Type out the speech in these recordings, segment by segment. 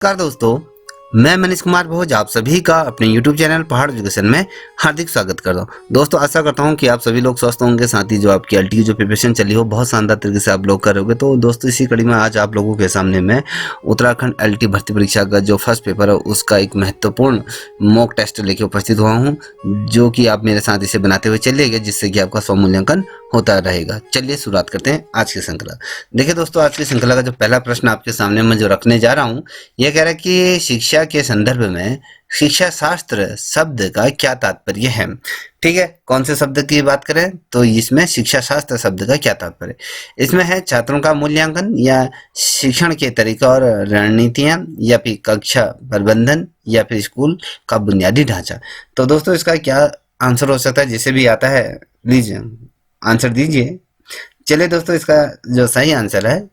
नमस्कार दोस्तों, मैं मनीष कुमार भोज आप सभी का अपने YouTube चैनल पहाड़ एजुकेशन में हार्दिक स्वागत करता हूं। दोस्तों आशा करता हूं कि आप सभी लोग स्वस्थ होंगे, साथ ही जो आपकी एलटी की जो प्रिपरेशन चली हो बहुत शानदार तरीके से आप लोग कर रहे। तो दोस्तों इसी कड़ी में आज आप लोगों के सामने मैं उत्तराखंड एलटी भर्ती परीक्षा का जो फर्स्ट पेपर है उसका एक महत्वपूर्ण मॉक टेस्ट लेके उपस्थित हुआ हूँ, जो कि आप मेरे साथ इसे बनाते हुए चलिएगा, जिससे कि आपका स्वमूल्यांकन होता रहेगा। चलिए शुरुआत करते हैं आज की श्रृंखला। देखिए दोस्तों, आज की श्रृंखला का जो पहला प्रश्न आपके सामने मैं जो रखने जा रहा हूँ, यह कह रहा है कि शिक्षा के संदर्भ में शिक्षा शास्त्र शब्द का क्या तात्पर्य है। ठीक है, कौन से शब्द की बात करें तो इसमें शिक्षा शास्त्र शब्द का क्या तात्पर्य, इसमें है छात्रों का मूल्यांकन या शिक्षण के तरीका और रणनीतियां या फिर कक्षा प्रबंधन या फिर स्कूल का बुनियादी ढांचा। तो दोस्तों इसका क्या आंसर हो सकता है, जिसे भी आता है प्लीज आंसर दीजिए। चलिए दोस्तों, इसका जो सही आंसर है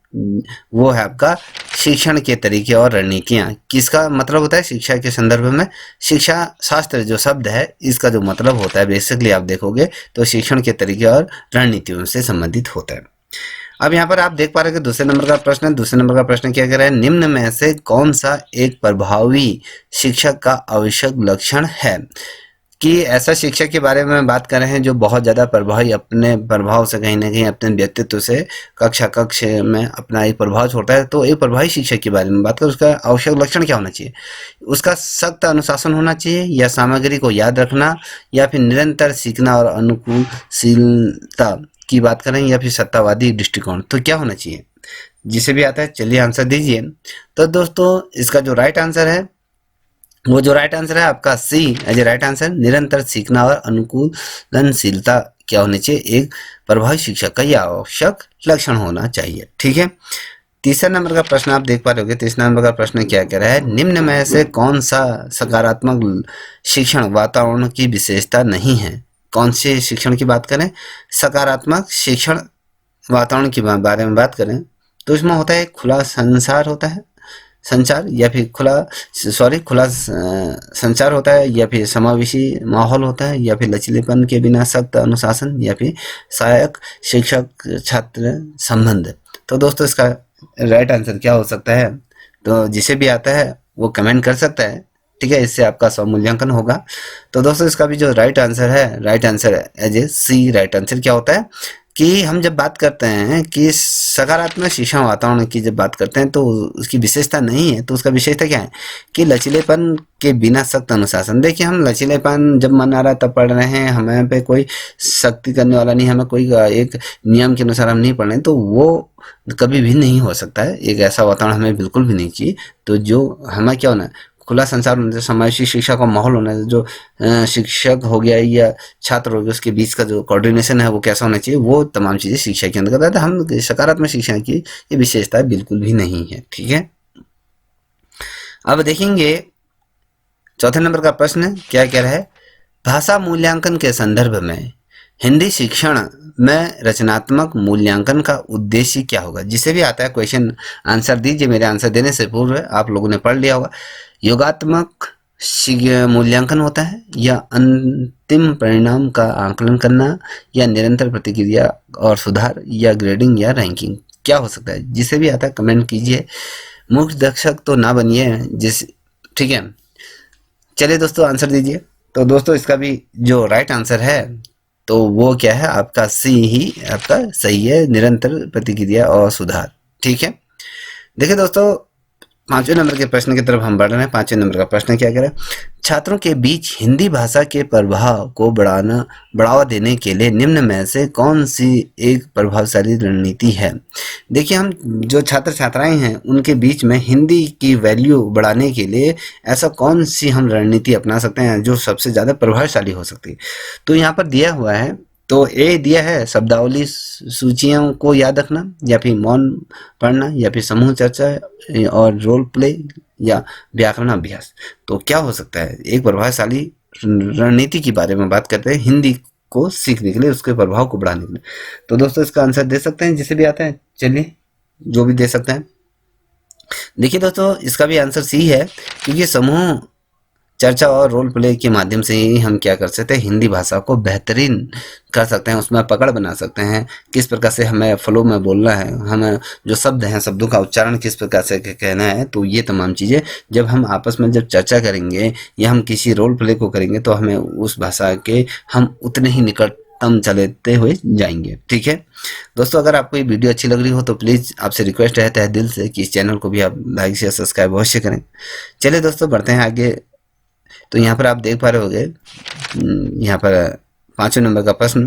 वो है आपका शिक्षण के तरीके और रणनीतियां। किसका मतलब होता है शिक्षा के संदर्भ में शिक्षा शास्त्र जो शब्द है इसका जो मतलब होता है बेसिकली आप देखोगे तो शिक्षण के तरीके और रणनीतियों से संबंधित होता है। अब यहाँ पर आप देख पा रहे हैं कि दूसरे नंबर का प्रश्न है। दूसरे नंबर का प्रश्न क्या कह रहा है, निम्न में से कौन सा एक प्रभावी शिक्षक का आवश्यक लक्षण है। कि ऐसा शिक्षक के बारे में बात कर रहे हैं जो बहुत ज़्यादा प्रभावी, अपने प्रभाव से कहीं ना कहीं अपने व्यक्तित्व से कक्ष में अपना एक प्रभाव छोड़ता है। तो एक प्रभावी शिक्षक के बारे में बात करें, उसका आवश्यक लक्षण क्या होना चाहिए। उसका सख्त अनुशासन होना चाहिए, या सामग्री को याद रखना, या फिर निरंतर सीखना और अनुकूलशीलता की बात करें, या फिर सत्तावादी दृष्टिकोण। तो क्या होना चाहिए, जिसे भी आता है चलिए आंसर दीजिए। तो दोस्तों इसका जो राइट आंसर है वो जो राइट आंसर है आपका सी एज ए राइट आंसर, निरंतर सीखना और अनुकूलनशीलता क्या होनी चाहिए, एक प्रभावी शिक्षक का यह आवश्यक लक्षण होना चाहिए। ठीक है, तीसरा नंबर का प्रश्न आप देख पा रहे होगे। तीसरा नंबर का प्रश्न क्या कह रहा है, निम्न में से कौन सा सकारात्मक शिक्षण वातावरण की विशेषता नहीं है। कौन से शिक्षण की बात करें, सकारात्मक शिक्षण वातावरण के बारे में बात करें तो इसमें होता है खुला संसार होता है, संचार, या फिर खुला संचार होता है, या फिर समावेशी माहौल होता है, या फिर लचीलेपन के बिना सख्त अनुशासन, या फिर सहायक शिक्षक छात्र संबंध। तो दोस्तों इसका राइट आंसर क्या हो सकता है, तो जिसे भी आता है वो कमेंट कर सकता है। ठीक है, इससे आपका स्वमूल्यांकन होगा। तो दोस्तों इसका भी जो राइट आंसर है, right answer as a C right answer क्या होता है कि हम जब बात करते हैं कि सकारात्मक शिक्षण वातावरण की जब बात करते हैं तो उसकी विशेषता नहीं है, तो उसका विशेषता क्या है कि लचीलेपन के बिना सख्त अनुशासन। देखिए हम लचीलेपन जब मन आ रहा है तब पढ़ रहे हैं, हमें पे कोई सख्ती करने वाला नहीं, हमें कोई एक नियम के अनुसार हम नहीं पढ़ रहे हैं, तो वो कभी भी नहीं हो सकता है। एक ऐसा वातावरण हमें बिल्कुल भी नहीं चाहिए। तो जो हमें क्या होना है, खुला संसार होना चाहिए, समावेशी शिक्षा का माहौल होना चाहिए, जो शिक्षक हो गया या छात्र हो गया उसके बीच का जो कोऑर्डिनेशन है वो कैसा होना चाहिए, वो तमाम चीज़ें शिक्षा के अंदर करता है। हम सकारात्मक शिक्षा की ये विशेषता बिल्कुल भी नहीं है। ठीक है, अब देखेंगे चौथे नंबर का प्रश्न क्या कह रहा है, भाषा मूल्यांकन के संदर्भ में हिंदी शिक्षण में रचनात्मक मूल्यांकन का उद्देश्य क्या होगा। जिसे भी आता है क्वेश्चन आंसर दीजिए। मेरे आंसर देने से पूर्व आप लोगों ने पढ़ लिया होगा। योगात्मक मूल्यांकन होता है, या अंतिम परिणाम का आकलन करना, या निरंतर प्रतिक्रिया और सुधार, या ग्रेडिंग या रैंकिंग। क्या हो सकता है, जिसे भी आता है कमेंट कीजिए। मुख्य दर्शक तो ना बनिए जिस, ठीक है। चलिए दोस्तों आंसर दीजिए। तो दोस्तों इसका भी जो राइट आंसर है तो वो क्या है आपका सी ही आपका सही है, निरंतर प्रतिक्रिया और सुधार। ठीक है, देखिए दोस्तों पांचवें नंबर के प्रश्न की तरफ हम बढ़ रहे हैं। पांचवें नंबर का प्रश्न क्या कह रहा है, छात्रों के बीच हिंदी भाषा के प्रभाव को बढ़ावा देने के लिए निम्न में से कौन सी एक प्रभावशाली रणनीति है। देखिए हम जो छात्र छात्राएं हैं उनके बीच में हिंदी की वैल्यू बढ़ाने के लिए ऐसा कौन सी हम रणनीति अपना सकते हैं जो सबसे ज़्यादा प्रभावशाली हो सकती है। तो यहाँ पर दिया हुआ है, तो ए दिया है शब्दावली सूचियों को याद रखना, या फिर मौन पढ़ना, या फिर समूह चर्चा और रोल प्ले, या व्याकरण अभ्यास। तो क्या हो सकता है, एक प्रभावशाली रणनीति के बारे में बात करते हैं हिंदी को सीखने के लिए, उसके प्रभाव को बढ़ाने के लिए। तो दोस्तों इसका आंसर दे सकते हैं जिसे भी आता है, चलिए जो भी दे सकते हैं। देखिए दोस्तों इसका भी आंसर सी है, क्योंकि समूह चर्चा और रोल प्ले के माध्यम से ही हम क्या कर सकते हैं, हिंदी भाषा को बेहतरीन कर सकते हैं, उसमें पकड़ बना सकते हैं, किस प्रकार से हमें फ्लो में बोलना है, हमें जो शब्द हैं शब्दों का उच्चारण किस प्रकार से कहना है। तो ये तमाम चीज़ें जब हम आपस में जब चर्चा करेंगे या हम किसी रोल प्ले को करेंगे तो हमें उस भाषा के हम उतने ही निकटतम चलते हुए जाएंगे। ठीक है दोस्तों, अगर आपको ये वीडियो अच्छी लग रही हो तो प्लीज़ आपसे रिक्वेस्ट है तहे दिल से कि इस चैनल को भी आप लाइक शेयर सब्सक्राइब अवश्य करें। चलिए दोस्तों बढ़ते हैं आगे। तो यहाँ पर आप देख पा रहे होंगे, यहाँ पर 5वें नंबर का प्रश्न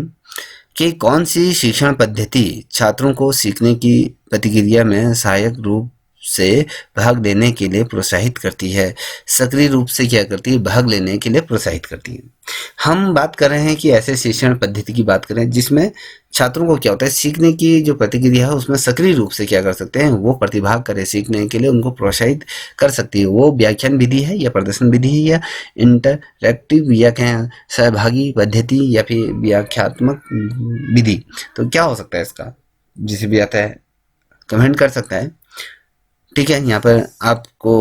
कि कौन सी शिक्षण पद्धति छात्रों को सीखने की प्रतिक्रिया में सहायक रूप से भाग लेने के लिए प्रोत्साहित करती है, सक्रिय रूप से क्या करती है, भाग लेने के लिए प्रोत्साहित करती है। हम बात कर रहे हैं कि ऐसे शिक्षण पद्धति की बात करें जिसमें छात्रों को क्या होता है, सीखने की जो प्रतिक्रिया है उसमें सक्रिय रूप से क्या कर सकते हैं, वो प्रतिभाग करें, सीखने के लिए उनको प्रोत्साहित कर सकती है। वो व्याख्यान विधि है या प्रदर्शन विधि है या इंटरैक्टिव या कहें सहभागी पद्धति या फिर व्याख्यात्मक विधि। तो क्या हो सकता है इसका, जिसे भी आता है कमेंट कर सकता है। ठीक है, यहाँ पर आपको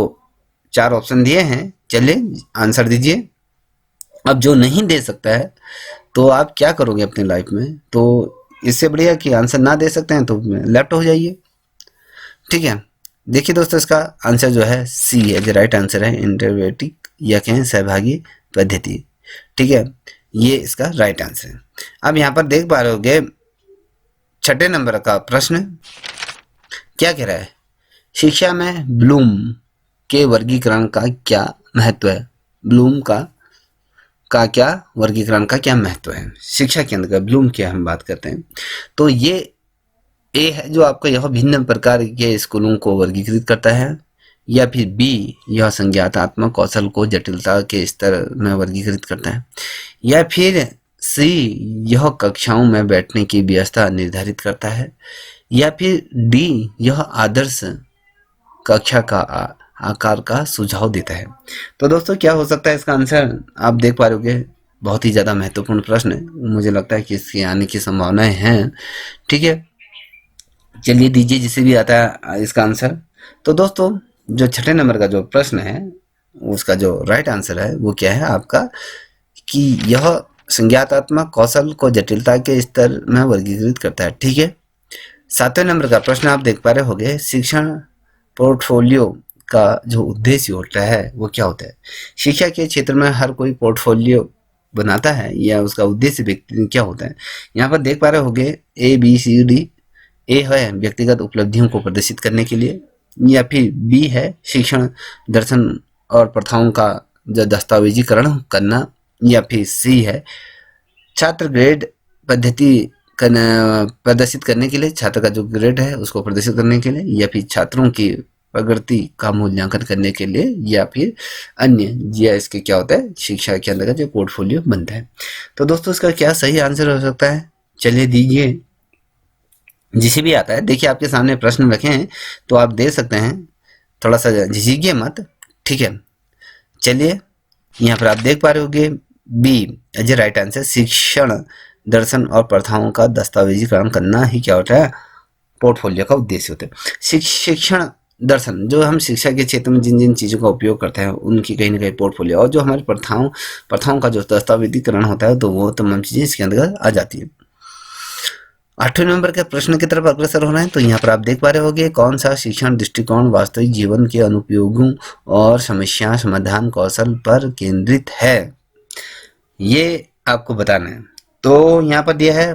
4 ऑप्शन दिए हैं, चलिए आंसर दीजिए। अब जो नहीं दे सकता है तो आप क्या करोगे अपनी लाइफ में, तो इससे बढ़िया कि आंसर ना दे सकते हैं तो लेफ्ट हो जाइए। ठीक है, देखिए दोस्तों इसका आंसर जो है सी है, जो राइट आंसर है, इंटरवेटिव या कहें सहभागी पद्धति। ठीक है, ये इसका राइट आंसर है। अब यहाँ पर देख पा रहे होगे 6ठे नंबर का प्रश्न क्या कह रहा है, शिक्षा में ब्लूम के वर्गीकरण का क्या महत्व है। ब्लूम का क्या वर्गीकरण का क्या महत्व है शिक्षा के अंदर, ब्लूम की हम बात करते हैं। तो ये ए है जो आपको यह भिन्न प्रकार के स्कूलों को वर्गीकृत करता है, या फिर बी यह संज्ञानात्मक कौशल को जटिलता के स्तर में वर्गीकृत करता है, या फिर सी यह कक्षाओं में बैठने की व्यवस्था निर्धारित करता है, या फिर डी यह आदर्श कक्षा का आकार का सुझाव देता है। तो दोस्तों क्या हो सकता है इसका आंसर, आप देख पा रहे होगे बहुत ही ज़्यादा महत्वपूर्ण प्रश्न है, मुझे लगता है कि इसके आने की संभावनाएं हैं। ठीक है, चलिए दीजिए जिसे भी आता है इसका आंसर। तो दोस्तों जो 6ठे नंबर का जो प्रश्न है उसका जो राइट आंसर है वो क्या है आपका, कि यह संज्ञानात्मक कौशल को जटिलता के स्तर में वर्गीकृत करता है। ठीक है, 7वें नंबर का प्रश्न आप देख पा रहे होंगे, शिक्षण पोर्टफोलियो का जो उद्देश्य होता है वो क्या होता है। शिक्षा के क्षेत्र में हर कोई पोर्टफोलियो बनाता है या उसका उद्देश्य व्यक्ति क्या होता है। यहाँ पर देख पा रहे होंगे ABCD, ए है व्यक्तिगत उपलब्धियों को प्रदर्शित करने के लिए, या फिर बी है शिक्षण दर्शन और प्रथाओं का जो दस्तावेजीकरण करना, या फिर सी है छात्र ग्रेड पद्धति प्रदर्शित करने के लिए, छात्र का जो ग्रेड है उसको प्रदर्शित करने के लिए, या फिर छात्रों की प्रगति का मूल्यांकन करने के लिए, या फिर अन्य जीआईएस के क्या होता है शिक्षा के अंदर का जो पोर्टफोलियो बनता है। तो दोस्तों इसका क्या सही आंसर हो सकता है, चलिए दीजिए जिसे भी आता है। देखिए आपके सामने प्रश्न रखे हैं तो आप दे सकते हैं, थोड़ा सा झिझिकिए मत। ठीक है, चलिए यहाँ पर आप देख पा रहे होंगे B as a right answer, शिक्षण दर्शन और प्रथाओं का दस्तावेजीकरण करना ही क्या होता है, पोर्टफोलियो का उद्देश्य होता है। शिक्षण दर्शन जो हम शिक्षा के क्षेत्र में जिन जिन चीज़ों का उपयोग करते हैं उनकी कहीं ना कहीं पोर्टफोलियो, और जो हमारी प्रथाओं का जो दस्तावेजीकरण होता है तो वो तमाम चीज़ें इसके अंदर आ जाती है। 8वें नंबर के प्रश्न की तरफ अग्रसर हो रहे हैं। तो यहाँ पर आप देख पा रहे होंगे कौन सा शिक्षण दृष्टिकोण वास्तविक जीवन के अनुप्रयोगों और समस्या समाधान कौशल पर केंद्रित है, ये आपको बताना है। तो यहाँ पर दिया है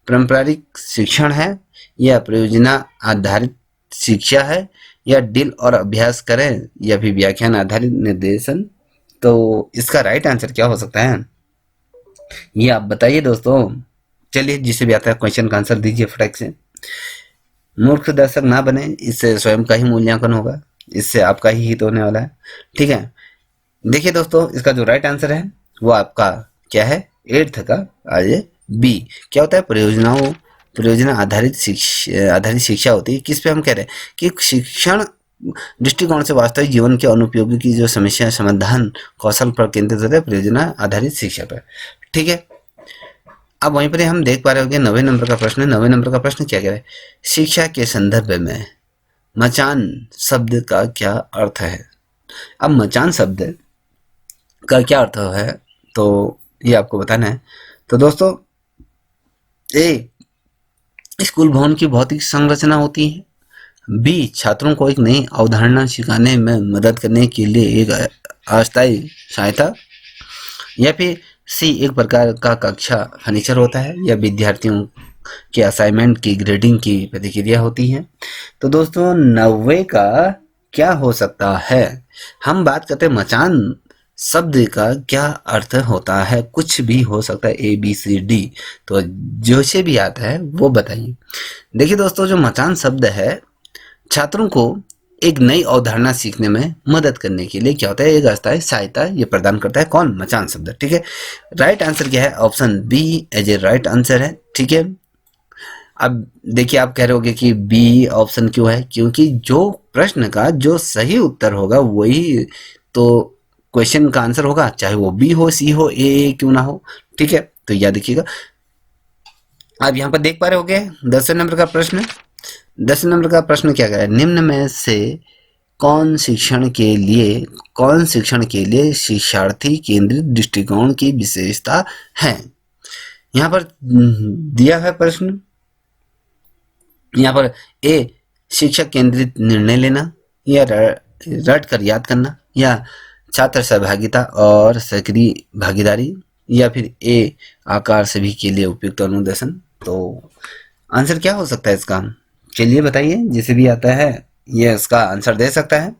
पारंपरिक शिक्षण है, या परियोजना आधारित शिक्षा है, या डील और अभ्यास करें, या फिर व्याख्यान आधारित निर्देशन। तो इसका राइट आंसर क्या हो सकता है ये आप बताइए दोस्तों। चलिए जिसे भी आता है क्वेश्चन का आंसर दीजिए फटाक से। मूर्ख दर्शक ना बने, इससे स्वयं का ही मूल्यांकन होगा, इससे आपका ही हित होने वाला है। ठीक है, देखिए दोस्तों इसका जो राइट आंसर है वो आपका क्या है, 8th का आज बी क्या होता है, परियोजना आधारित शिक्षा होती है। किस पे हम कह रहे हैं कि शिक्षण दृष्टिकोण से वास्तविक जीवन के अनुपयोगी की जो समस्या समाधान कौशल पर केंद्रित होता है, परियोजना आधारित शिक्षा पर। ठीक है, अब वहीं पर हम देख पा रहे होंगे 9वें नंबर का प्रश्न है। 9वें नंबर का प्रश्न क्या कह रहा है, शिक्षा के संदर्भ में मचान शब्द का क्या अर्थ है। अब मचान शब्द का क्या अर्थ है तो ये आपको बताना है। तो दोस्तों, ए स्कूल भवन की भौतिक संरचना होती है, बी छात्रों को एक नई अवधारणा सिखाने में मदद करने के लिए एक अस्थायी सहायता, या फिर सी एक प्रकार का कक्षा फर्नीचर होता है, या विद्यार्थियों के असाइनमेंट की ग्रेडिंग की प्रतिक्रिया होती है। तो दोस्तों 90 का क्या हो सकता है? हम बात करते हैं मचान शब्द का क्या अर्थ होता है। कुछ भी हो सकता है, ए बी सी डी, तो जो से भी आता है वो बताइए। देखिए दोस्तों, जो मचान शब्द है छात्रों को एक नई अवधारणा सीखने में मदद करने के लिए क्या होता है, एक अस्थायी सहायता ये प्रदान करता है। कौन? मचान शब्द। ठीक है, राइट आंसर क्या है? Option B as a right answer है। ठीक है, अब देखिए आप कह रहे होगे कि बी ऑप्शन क्यों है? क्योंकि जो प्रश्न का जो सही उत्तर होगा वही तो क्वेश्चन का आंसर होगा, चाहे वो बी हो, सी हो, ए क्यों ना हो। ठीक है, तो याद रखिएगा। आप यहाँ पर देख पा रहे होगे 10वें नंबर का प्रश्न। 10वें नंबर का प्रश्न क्या कह रहा है? निम्न में से कौन शिक्षण के लिए शिक्षार्थी केंद्रित दृष्टिकोण की विशेषता है? यहाँ पर दिया है प्रश्न, यहाँ पर ए शिक्षक केंद्रित निर्णय लेना, या रट कर याद करना, या छात्र सहभागिता और सक्रिय भागीदारी, या फिर ए आकार सभी के लिए उपयुक्त अनुदेशन। तो आंसर क्या हो सकता है इसका? चलिए बताइए, जिसे भी आता है ये इसका आंसर दे सकता है।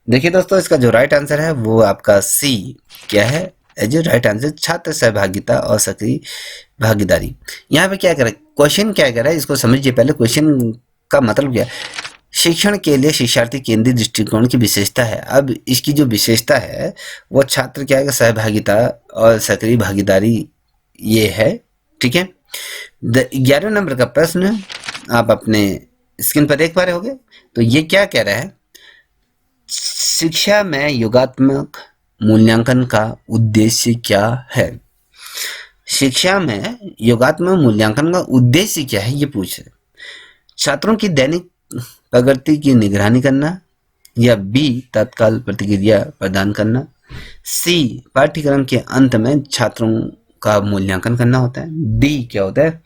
देखिए दोस्तों, इसका जो राइट आंसर है वो आपका सी क्या है एज ए राइट आंसर, छात्र सहभागिता और सक्रिय भागीदारी। यहाँ पे क्या कर रहा है, क्वेश्चन क्या कर रहा है इसको समझिए पहले। क्वेश्चन का मतलब क्या है? शिक्षण के लिए शिक्षार्थी केंद्रित दृष्टिकोण की विशेषता है। अब इसकी जो विशेषता है वो छात्र क्या है, सहभागिता और सक्रिय भागीदारी ये है। ठीक है, 11वें नंबर का प्रश्न आप अपने स्क्रीन पर देख पा रहे होगे। तो ये क्या कह रहा है? शिक्षा में योगात्मक मूल्यांकन का उद्देश्य क्या है? शिक्षा में योगात्मक मूल्यांकन का उद्देश्य क्या है ये पूछ रहे। छात्रों की दैनिक प्रगति की निगरानी करना, या बी तत्काल प्रतिक्रिया प्रदान करना, सी पाठ्यक्रम के अंत में छात्रों का मूल्यांकन करना होता है, डी क्या होता है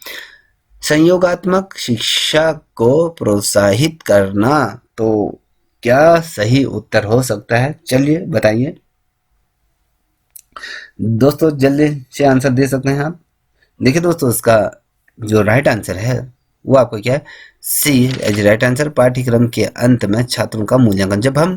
संयोगात्मक शिक्षा को प्रोत्साहित करना। तो क्या सही उत्तर हो सकता है? चलिए बताइए दोस्तों, जल्दी से आंसर दे सकते हैं आप। देखिए दोस्तों, इसका जो राइट आंसर है वो आपको क्या है, सी एज राइट आंसर, पाठ्यक्रम के अंत में छात्रों का मूल्यांकन। जब हम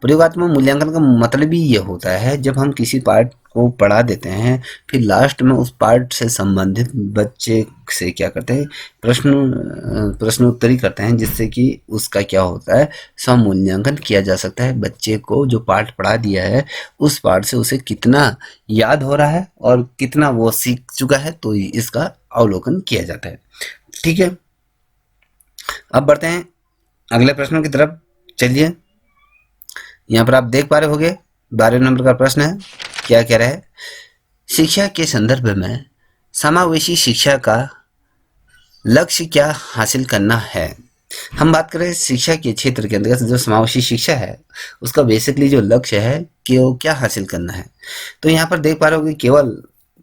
प्रयोगात्मक मूल्यांकन का मतलब ही ये होता है, जब हम किसी पाठ को पढ़ा देते हैं फिर लास्ट में उस पाठ से संबंधित बच्चे से क्या करते हैं, प्रश्नोत्तरी करते हैं, जिससे कि उसका क्या होता है, स्वमूल्यांकन किया जा सकता है। बच्चे को जो पाठ पढ़ा दिया है उस पाठ से उसे कितना याद हो रहा है और कितना वो सीख चुका है, तो इसका अवलोकन किया जाता है। ठीक है, अब बढ़ते हैं अगले प्रश्नों की तरफ। चलिए, यहाँ पर आप देख पा रहे होंगे 12वें नंबर का प्रश्न है। क्या कह रहा है? शिक्षा के संदर्भ में समावेशी शिक्षा का लक्ष्य क्या हासिल करना है? हम बात करें शिक्षा के क्षेत्र के अंतर्गत जो समावेशी शिक्षा है उसका बेसिकली जो लक्ष्य है कि वो क्या हासिल करना है। तो यहाँ पर देख पा रहे होगे केवल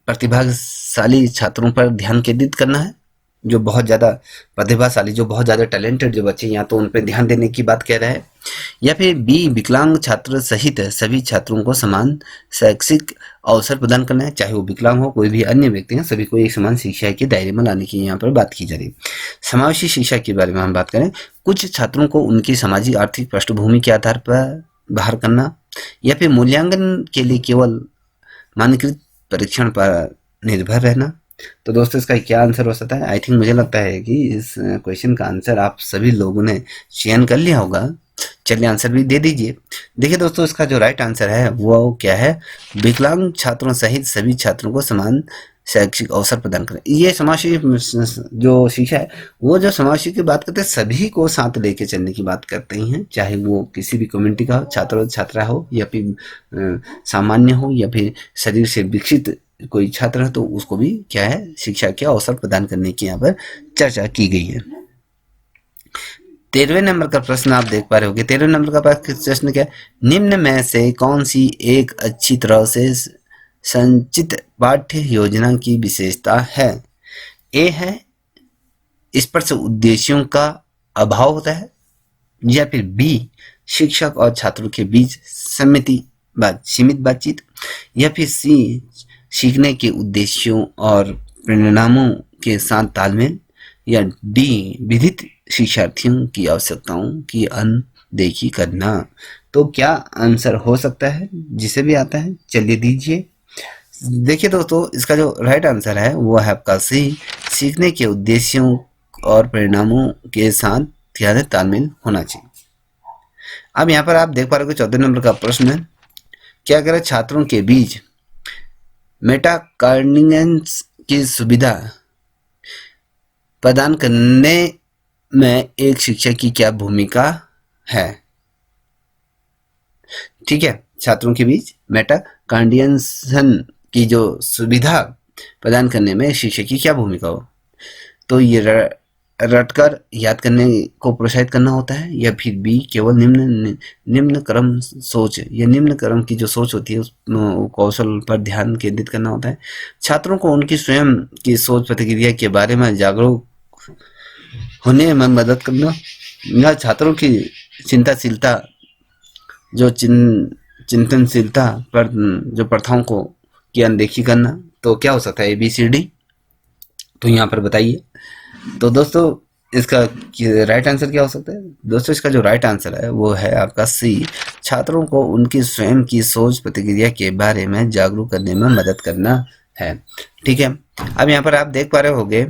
प्रतिभाशाली छात्रों पर ध्यान केंद्रित करना है, जो बहुत ज़्यादा प्रतिभाशाली, जो बहुत ज़्यादा टैलेंटेड जो बच्चे यहाँ, तो उन पर ध्यान देने की बात कह रहा है, या फिर बी विकलांग छात्र सहित सभी छात्रों को समान शैक्षिक अवसर प्रदान करना है, चाहे वो विकलांग हो कोई भी अन्य व्यक्ति हैं, सभी को एक समान शिक्षा के दायरे में लाने की यहाँ पर बात की जा रही है। समावेशी शिक्षा के बारे में हम बात करें, कुछ छात्रों को उनकी सामाजिक आर्थिक पृष्ठभूमि के आधार पर बाहर करना, या फिर मूल्यांकन के लिए केवल मानकीकृत परीक्षण पर निर्भर रहना। तो दोस्तों, इसका क्या आंसर हो सकता है? आई थिंक मुझे लगता है कि इस क्वेश्चन का आंसर आप सभी लोगों ने चयन कर लिया होगा। चलिए आंसर भी दे दीजिए। देखिए दोस्तों, इसका जो राइट आंसर है वो क्या है, विकलांग छात्रों सहित सभी छात्रों को समान शैक्षिक अवसर प्रदान करें। ये समावेशी जो शिक्षा है वो जो समावेशी की बात करते हैं, सभी को साथ लेके चलने की बात करते हैं, चाहे वो किसी भी कम्युनिटी का हो, छात्र छात्रा हो, या फिर सामान्य हो, या फिर शरीर से विकसित कोई छात्र है, तो उसको भी क्या है शिक्षा के अवसर प्रदान करने की यहाँ पर चर्चा की गई है। 13वें नंबर का प्रश्न आप देख पा रहे होगे। 13वें नंबर का प्रश्न क्या है? निम्न में से कौन सी एक अच्छी तरह से संचित पाठ्य योजना की विशेषता है? ए है स्पष्ट उद्देश्यों का अभाव होता है, या फिर बी शिक्षक और छात्रों के बीच सीमित बातचीत, या फिर सी सीखने के उद्देश्यों और परिणामों के साथ तालमेल, या डी विधित शिक्षार्थियों की आवश्यकताओं की अनदेखी करना। तो क्या आंसर हो सकता है? जिसे भी आता है चलिए दीजिए। देखिए दोस्तों, इसका जो राइट आंसर है वो है आपका सी, सीखने के उद्देश्यों और परिणामों के साथ ज्यादा तालमेल होना चाहिए। अब यहाँ पर आप देख पा रहे हो 14 नंबर का प्रश्न है, क्या करें छात्रों के बीच मेटाकॉग्निशंस की सुविधा प्रदान करने में एक शिक्षक की क्या भूमिका है? ठीक है, छात्रों के बीच मेटाकॉग्निशन की जो सुविधा प्रदान करने में शिक्षक की क्या भूमिका हो? तो ये रटकर याद करने को प्रोत्साहित करना होता है, या फिर बी केवल निम्न क्रम सोच या निम्न क्रम की जो सोच होती है उस कौशल पर ध्यान केंद्रित करना होता है। छात्रों को उनकी स्वयं की सोच प्रतिक्रिया के बारे में जागरूक होने में मदद करना, या छात्रों की चिंताशीलता जो चिंतनशीलता पर जो प्रथाओं को की अनदेखी करना। तो क्या हो सकता है? ABCD। तो यहाँ पर बताइए। तो दोस्तों इसका राइट आंसर क्या हो सकता है? दोस्तों इसका जो राइट आंसर है वो है आपका सी, छात्रों को उनकी स्वयं की सोच प्रतिक्रिया के बारे में जागरूक करने में मदद करना है। ठीक है, अब यहाँ पर आप देख पा रहे होंगे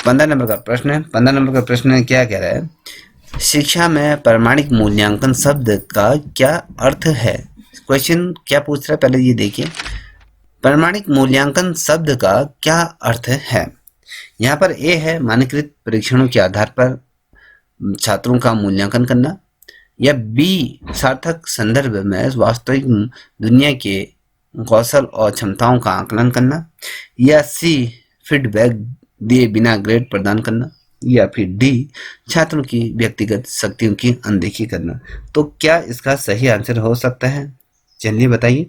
15 नंबर का प्रश्न है। 15 नंबर का प्रश्न क्या कह रहा है? शिक्षा में प्रामाणिक मूल्यांकन शब्द का क्या अर्थ है? क्वेश्चन क्या पूछ रहा है पहले ये देखिए। प्रामाणिक मूल्यांकन शब्द का क्या अर्थ है? यहाँ पर ए है मानकीकृत परीक्षणों के आधार पर छात्रों का मूल्यांकन करना, या बी सार्थक संदर्भ में वास्तविक दुनिया के कौशल और क्षमताओं का आकलन करना, या सी फीडबैक दिए बिना ग्रेड प्रदान करना, या फिर डी छात्रों की व्यक्तिगत शक्तियों की अनदेखी करना। तो क्या इसका सही आंसर हो सकता है? चलिए बताइए,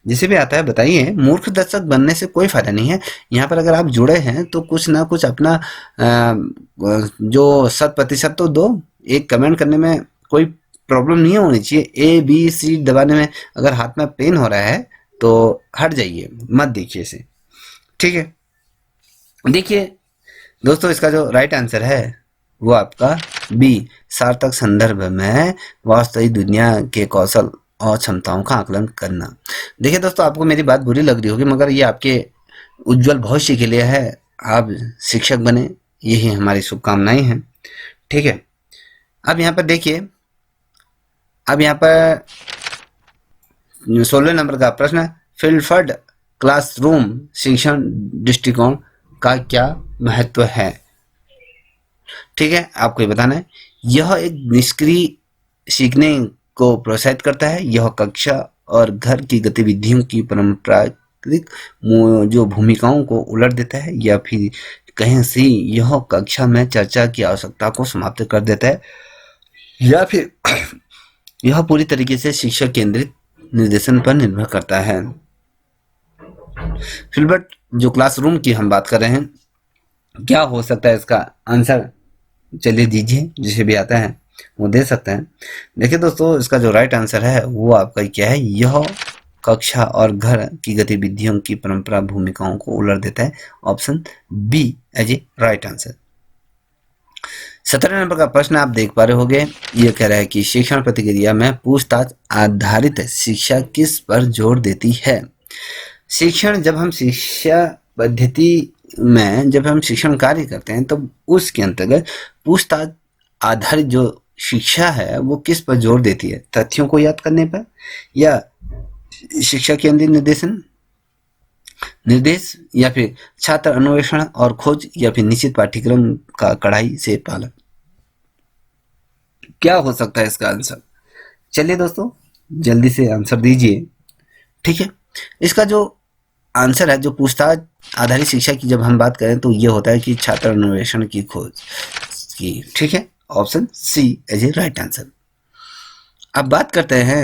जिसे भी आता है बताइए। मूर्ख दर्शक बनने से कोई फायदा नहीं है। यहाँ पर अगर आप जुड़े हैं तो कुछ ना कुछ अपना जो 100% तो दो। एक कमेंट करने में कोई प्रॉब्लम नहीं होनी चाहिए। ABC दबाने में अगर हाथ में पेन हो रहा है तो हट जाइए, मत देखिए इसे। ठीक है, देखिए दोस्तों इसका जो राइट आंसर है वो आपका बी सार्थक संदर्भ में वास्तविक दुनिया के कौशल और क्षमताओं का आकलन करना। देखिए दोस्तों, आपको मेरी बात बुरी लग रही होगी, मगर ये आपके उज्जवल भविष्य के लिए है। आप शिक्षक बने, यही हमारी शुभकामनाएं हैं। ठीक है, अब यहाँ पर देखिए, अब यहाँ पर 16 नंबर का प्रश्न है, फिलफर्ड क्लासरूम शिक्षण दृष्टिकोण का क्या महत्व है? ठीक है, आपको ये बताना है। यह एक निष्क्रिय सीखने को प्रोत्साहित करता है। यह कक्षा और घर की गतिविधियों की पारंपरिक जो भूमिकाओं को उलट देता है, या फिर कहीं से यह कक्षा में चर्चा की आवश्यकता को समाप्त कर देता है, या फिर यह पूरी तरीके से शिक्षक केंद्रित निर्देशन पर निर्भर करता है। फिल्बर्ट जो क्लासरूम की हम बात कर रहे हैं, क्या हो सकता है इसका आंसर? चलिए दीजिए, जिसे भी आता है वो दे सकते हैं। देखिए दोस्तों, इसका जो राइट आंसर है वो आपका क्या है? यह कक्षा और घर की गतिविधियों की परंपरा भूमिकाओं को उलट देता है। Option B as a right answer. 17 नंबर का प्रश्न आप देख पा रहे होंगे, ये कह रहा है कि शिक्षण प्रतिक्रिया में पूछताछ आधारित शिक्षा किस पर जोर देती है? शिक्षण, जब हम शिक्षा पद्धति में जब हम शिक्षण कार्य करते हैं तो उसके अंतर्गत पूछताछ आधारित जो शिक्षा है वो किस पर जोर देती है? तथ्यों को याद करने पर, या शिक्षा केंद्रित निर्देश, या फिर छात्र अन्वेषण और खोज, या फिर निश्चित पाठ्यक्रम का कड़ाई से पालन? क्या हो सकता है इसका आंसर? चलिए दोस्तों जल्दी से आंसर दीजिए। ठीक है, इसका जो आंसर है, जो पूछताछ आधारित शिक्षा की जब हम बात करें तो ये होता है कि छात्र अन्वेषण की खोज की। ठीक है, option C as a right answer. अब बात करते हैं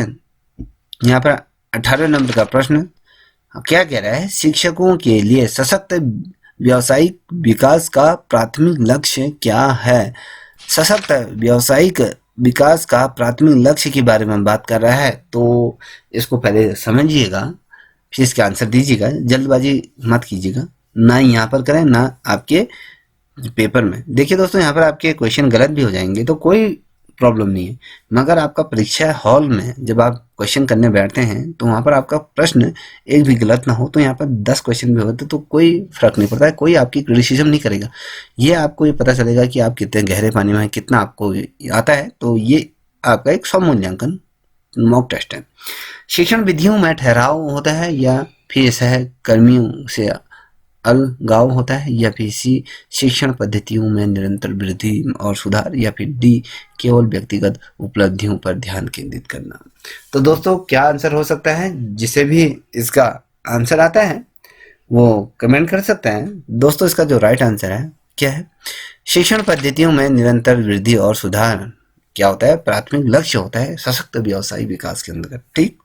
यहाँ पर 18 नंबर का प्रश्न क्या कह रहा है, शिक्षकों के लिए सशक्त व्यावसायिक विकास का प्राथमिक लक्ष्य क्या है। सशक्त व्यावसायिक विकास का प्राथमिक लक्ष्य के बारे में बात कर रहा है, तो इसको पहले समझिएगा फिर इसका आंसर दीजिएगा। जल्दबाजी मत कीजिएगा, ना यहाँ पर करें ना आपके पेपर में। देखिए दोस्तों, यहाँ पर आपके क्वेश्चन गलत भी हो जाएंगे तो कोई प्रॉब्लम नहीं है, मगर आपका परीक्षा हॉल में जब आप क्वेश्चन करने बैठते हैं तो वहाँ पर आपका प्रश्न एक भी गलत ना हो, तो यहाँ पर 10 क्वेश्चन भी होते तो कोई फर्क नहीं पड़ता है, कोई आपकी क्रिटिसिज्म नहीं करेगा। ये आपको ये पता चलेगा कि आप कितने गहरे पानी में हैं, कितना आपको आता है। तो ये आपका एक स्वमूल्यांकन मॉक टेस्ट है। शिक्षण विधियों में ठहराव होता है या फिर सहकर्मियों से अलगाव होता है, या फिर सी शिक्षण पद्धतियों में निरंतर वृद्धि और सुधार, या फिर डी केवल व्यक्तिगत उपलब्धियों पर ध्यान केंद्रित करना। तो दोस्तों क्या आंसर हो सकता है, जिसे भी इसका आंसर आता है वो कमेंट कर सकते हैं। दोस्तों इसका जो राइट आंसर है क्या है, शिक्षण पद्धतियों में निरंतर वृद्धि और सुधार क्या होता है, प्राथमिक लक्ष्य होता है सशक्त व्यवसायिक विकास के अंतर्गत। ठीक,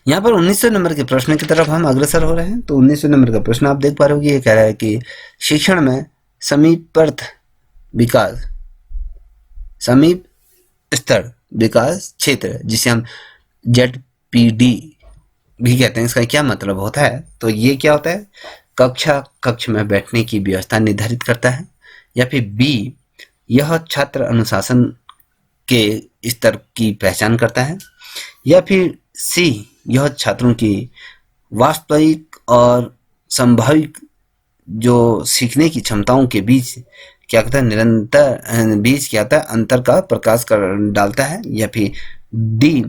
यहाँ पर 1900 नंबर के प्रश्न की तरफ हम अग्रसर हो रहे हैं। तो 1900 नंबर का प्रश्न आप देख पा रहे हो, ये कह रहा है कि शिक्षण में समीपस्थ विकास, समीप स्तर विकास क्षेत्र, जिसे हम ZPD भी कहते हैं, इसका क्या मतलब होता है। तो ये क्या होता है, कक्ष में बैठने की व्यवस्था निर्धारित करता है, या फिर बी यह छात्र अनुशासन के स्तर की पहचान करता है, या फिर सी यह छात्रों की वास्तविक और संभाविक जो सीखने की क्षमताओं के बीच क्या कहता है, निरंतर बीच क्या होता है अंतर का प्रकाश कर डालता है, या फिर डी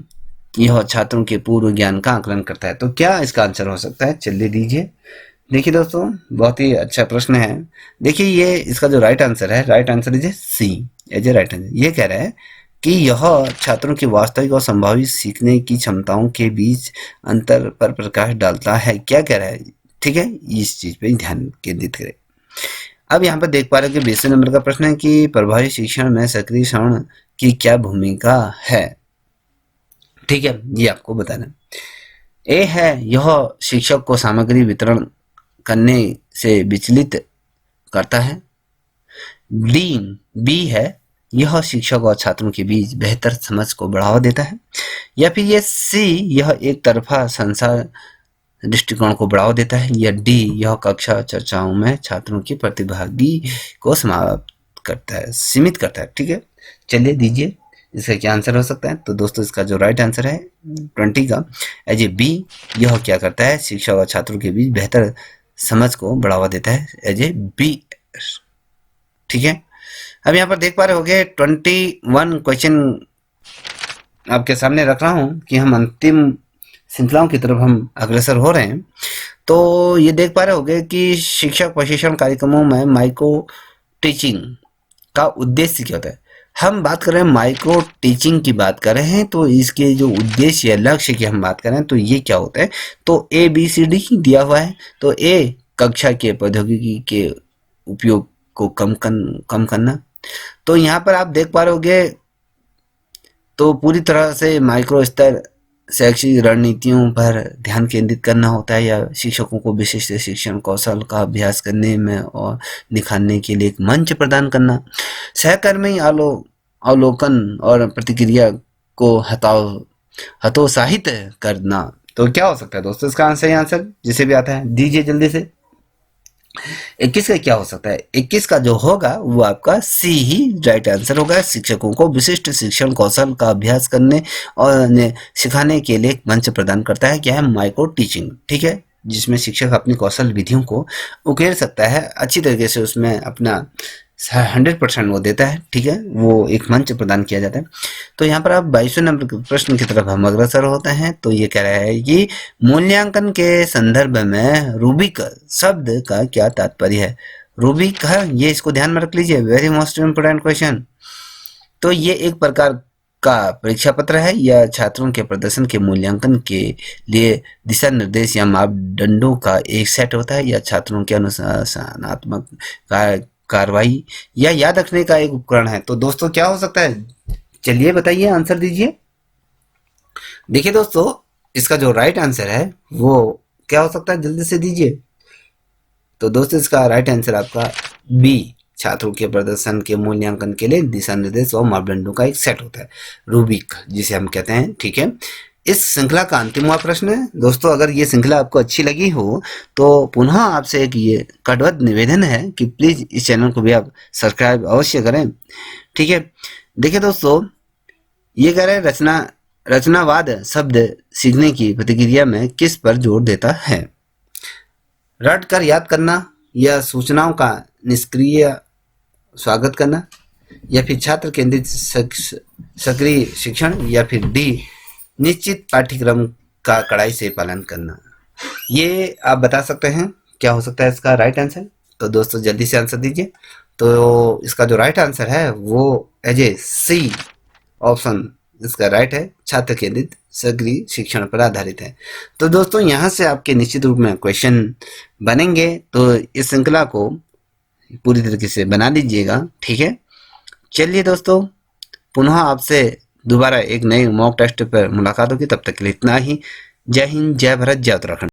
यह छात्रों के पूर्व ज्ञान का आकलन करता है। तो क्या इसका आंसर हो सकता है, चलिए दीजिए। देखिए दोस्तों बहुत ही अच्छा प्रश्न है। देखिए ये इसका जो राइट आंसर है, right answer is C as a right answer. ये कह रहा है कि यह छात्रों की वास्तविक और संभावित सीखने की क्षमताओं के बीच अंतर पर प्रकाश डालता है। क्या कह रहा है, ठीक है, इस चीज पे ध्यान केंद्रित करें। अब यहाँ पर देख पा रहे हो कि 20 नंबर का प्रश्न है कि प्रभावी शिक्षण में सक्रिय श्रवण की क्या भूमिका है। ठीक है, ये आपको बताना। ए है यह शिक्षक को सामग्री वितरण करने से विचलित करता है। बी है यह शिक्षक और छात्रों के बीच बेहतर समझ को बढ़ावा देता है, या फिर ये सी यह एक तरफा संसार दृष्टिकोण को बढ़ावा देता है, या डी यह कक्षा चर्चाओं में छात्रों की प्रतिभागी को समाप्त करता है, सीमित करता है। ठीक है, चलिए दीजिए इसका क्या आंसर हो सकता है। तो दोस्तों इसका जो राइट आंसर है 20 का एज ए बी, यह क्या करता है, शिक्षक और छात्रों के बीच बेहतर समझ को बढ़ावा देता है एज ए बी। ठीक है, अब यहाँ पर देख पा रहे होंगे 21 क्वेश्चन आपके सामने रख रहा हूँ कि हम अंतिम श्रृंखलाओं की तरफ हम अग्रसर हो रहे हैं। तो ये देख पा रहे होंगे कि शिक्षक प्रशिक्षण कार्यक्रमों में माइक्रो टीचिंग का उद्देश्य क्या होता है। हम बात कर रहे हैं माइक्रो टीचिंग की बात कर रहे हैं, तो इसके जो उद्देश्य या लक्ष्य की हम बात कर रहे हैं तो ये क्या होता है। तो ABCD दिया हुआ है। तो ए कक्षा के प्रौद्योगिकी के उपयोग को कम करना। तो यहाँ पर आप देख पा रहे होंगे तो पूरी तरह से माइक्रो स्तर शैक्षिक रणनीतियों पर ध्यान केंद्रित करना होता है, या शिक्षकों को विशिष्ट शिक्षण कौशल का अभ्यास करने में और निखारने के लिए एक मंच प्रदान करना, सहकर्मी अवलोकन और प्रतिक्रिया को हतोत्साहित करना। तो क्या हो सकता है दोस्तों इसका आंसर जिसे भी आता है दीजिए जल्दी से। 21 का क्या हो सकता है, 21 का जो होगा वो आपका सी ही राइट आंसर होगा। शिक्षकों को विशिष्ट शिक्षण कौशल का अभ्यास करने और सिखाने के लिए एक मंच प्रदान करता है। क्या है, माइक्रो टीचिंग। ठीक है, जिसमें शिक्षक अपनी कौशल विधियों को उकेर सकता है, अच्छी तरीके से उसमें अपना 100% वो देता है। ठीक है, वो एक मंच प्रदान किया जाता है। तो यहाँ पर आप 22वें नंबर के प्रश्न की तरफ हम अग्रसर होते हैं। तो ये कह रहा है कि मूल्यांकन के संदर्भ में रूबिक शब्द का क्या तात्पर्य है। रूबिक है, ये इसको ध्यान में रख लीजिए, वेरी मोस्ट इम्पोर्टेंट क्वेश्चन। तो ये एक प्रकार का परीक्षा पत्र है या छात्रों के प्रदर्शन के मूल्यांकन के लिए दिशा निर्देश या मापदंडों का एक सेट होता है, या छात्रों के अनुशासनात्मक कार्य कार्रवाई या याद रखने का एक उपकरण है। तो दोस्तों क्या हो सकता है, चलिए बताइए, आंसर दीजिए। देखिए दोस्तों, इसका जो राइट आंसर है वो क्या हो सकता है, जल्दी से दीजिए। तो दोस्तों इसका राइट आंसर आपका बी, छात्रों के प्रदर्शन के मूल्यांकन के लिए दिशा निर्देश और मापदंडों का एक सेट होता है, रूबिक जिसे हम कहते हैं। ठीक है, इस श्रृंखला का अंतिमवा प्रश्न है। दोस्तों अगर ये श्रृंखला आपको अच्छी लगी हो तो पुनः आपसे एक ये कटबद्ध निवेदन है कि प्लीज इस चैनल को भी आप सब्सक्राइब अवश्य करें। ठीक है, देखिए दोस्तों, ये कह रहे हैं रचनावाद शब्द सीखने की प्रतिक्रिया में किस पर जोर देता है? रट कर याद करना, या सूचनाओं का निष्क्रिय स्वागत करना, या फिर छात्र केंद्रित सक्रिय शिक्षण, या फिर डी, निश्चित पाठ्यक्रम का कड़ाई से पालन करना। ये आप बता सकते हैं क्या हो सकता है इसका राइट आंसर। तो दोस्तों जल्दी से आंसर दीजिए। तो इसका जो राइट आंसर है वो एज ए सी ऑप्शन इसका राइट है, छात्र केंद्रित सक्रिय शिक्षण पर आधारित है। तो दोस्तों यहाँ से आपके निश्चित रूप में क्वेश्चन बनेंगे, तो इस श्रृंखला को पूरी तरीके से बना लीजिएगा। ठीक है, चलिए दोस्तों, पुनः आपसे दोबारा एक नए मॉक टेस्ट पर मुलाकात होगी। तब तक के लिए इतना ही। जय हिंद, जय भारत, जय उत्तराखंड।